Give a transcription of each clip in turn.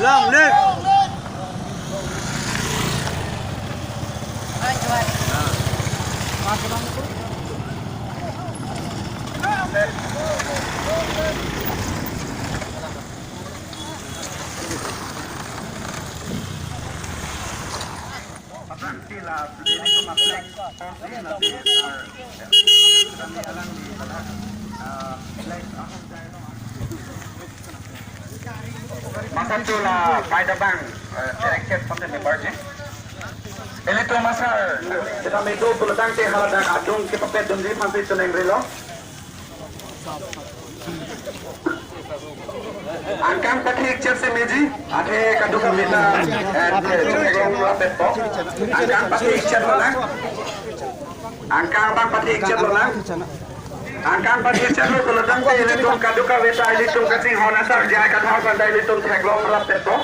Long lên. Masan tu lah pada bang directed from the member ni. Ini tu masa kita medo pulang ke haladak adung ke papet dum di pantai tu neng relo. Angkang patik cer se meji ade kadung kita ngong lapet po. Angkang patik cer lang. Angkang bang patik cer lang. Angkang patik cer lo pulang ke ini tu kadung ka wesa ini tu kasing hona sar dia kat hal pandai ini tu ngong lapet po.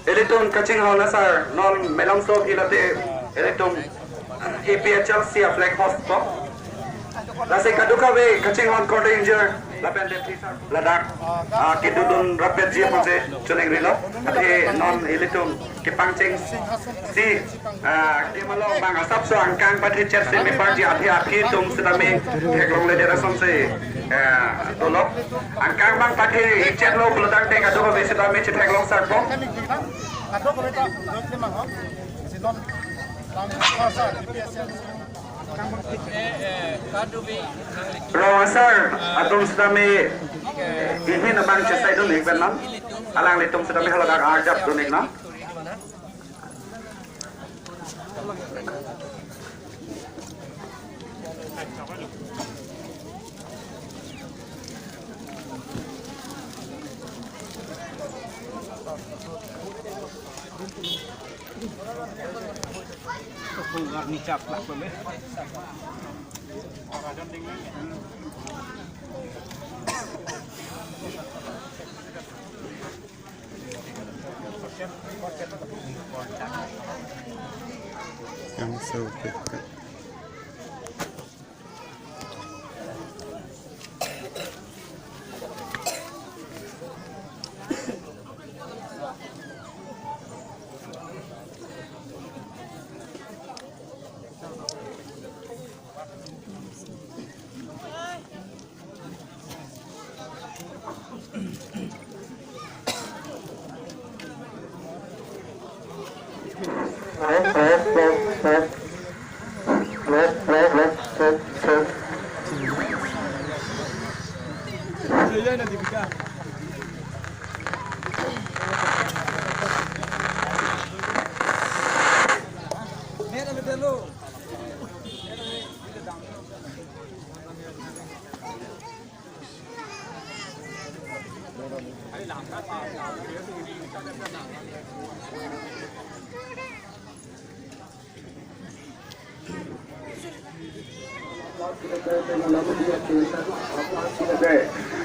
Elitum kacing hona sar non melong so hilate elitum APHL sia flag host po lase kaduka we kacing hon kode injure lapen de tisar ladak kidudun rapet ji ponse chuneng rilo ate non elitum kipangching si di malong bang asap so angkang pati chat se me party ati api tum sedame heklong le dera somse tolo angkang bang pati chat lo bulodang te kaduka we sedame chat heklong sar po Rawasar atum sedami ini namang cesai dulu nih benar alang litum sedami haladak ajab dulu nih na Nikap lah boleh. Yang sobek.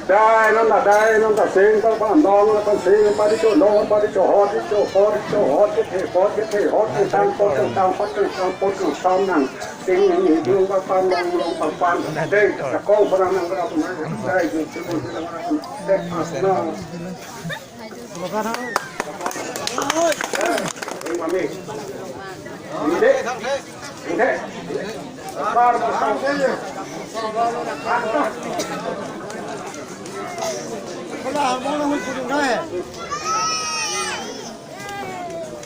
Đây nó đã sinh các bạn đó con sinh ba đi chỗ nó ba đi chỗ hot đi chỗ hot cái thể hot cái tăng hot cái xong nằng sinh những điều các bạn lòng đây là con phần năng cái đó đây thì chúng tôi đây nó mà mình thế ba nó xong thế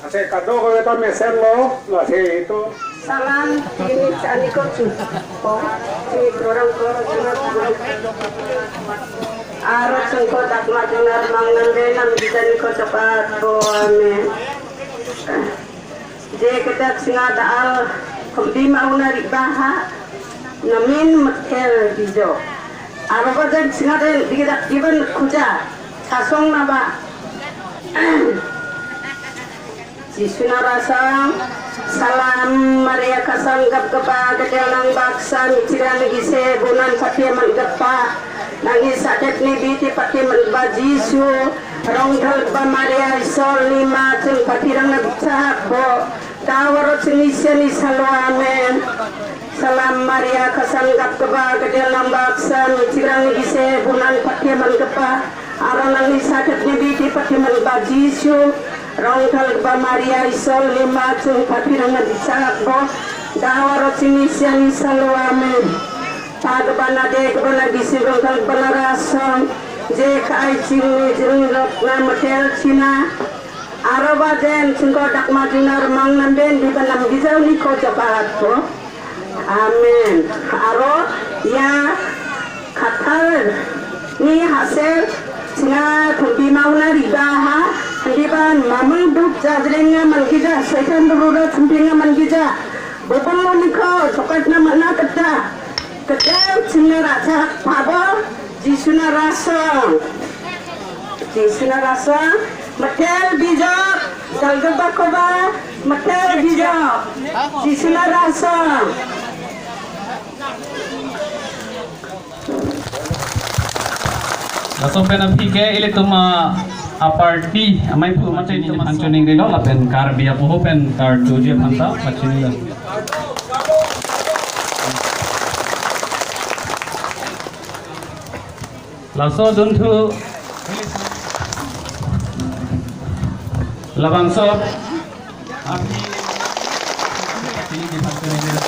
Ase kado ko ito may selo, la si ito. salam ini ani ko chu oh si orang ko aro sengko tak majunar mangan benam bidan ko cepat ko amen je kedak singa daal di mauna ribaha namin makel bijo aro badan singa de digedak iban kuja sasong naba Jisuna rasa salam Maria kasanggap kepa kedalang baksa miciran gise bunan pakai menggepa nangis sadet ni biti pakai mengba Jisu ronggal ba Maria isol lima ceng patirang nabicak bo tawar cenisian isalo amen salam Maria kasanggap kepa kedalang baksa miciran gise bunan pakai menggepa arang nangis sadet ni biti pakai mengba Jisu rongkal ba Maria isol lima cung papirang nabicak bo dawaro sinisian isalo amen pagbana de gbana gisi rongkal bana rason je kai cini jeringrok na matel cina aroba den cingko dak majunar mang namben di banam gizau ni ko jabahat bo amen aro ya katal ni hasil singa thumbi mauna ribaha Diban mamang duk jadrenga mangkija setan berura cumpinga mangkija bopong moniko sokat na mana kata kata cina raja pabo jisuna rasa matel bijo dalgaba koba matel bijo jisuna rasa Nasompen ang hige ili tuma aparti amai pu macam ini functioning relo lapen kar biya po pen kar tujuh phanta macam ini laso duntu labang sob api ini di functioning relo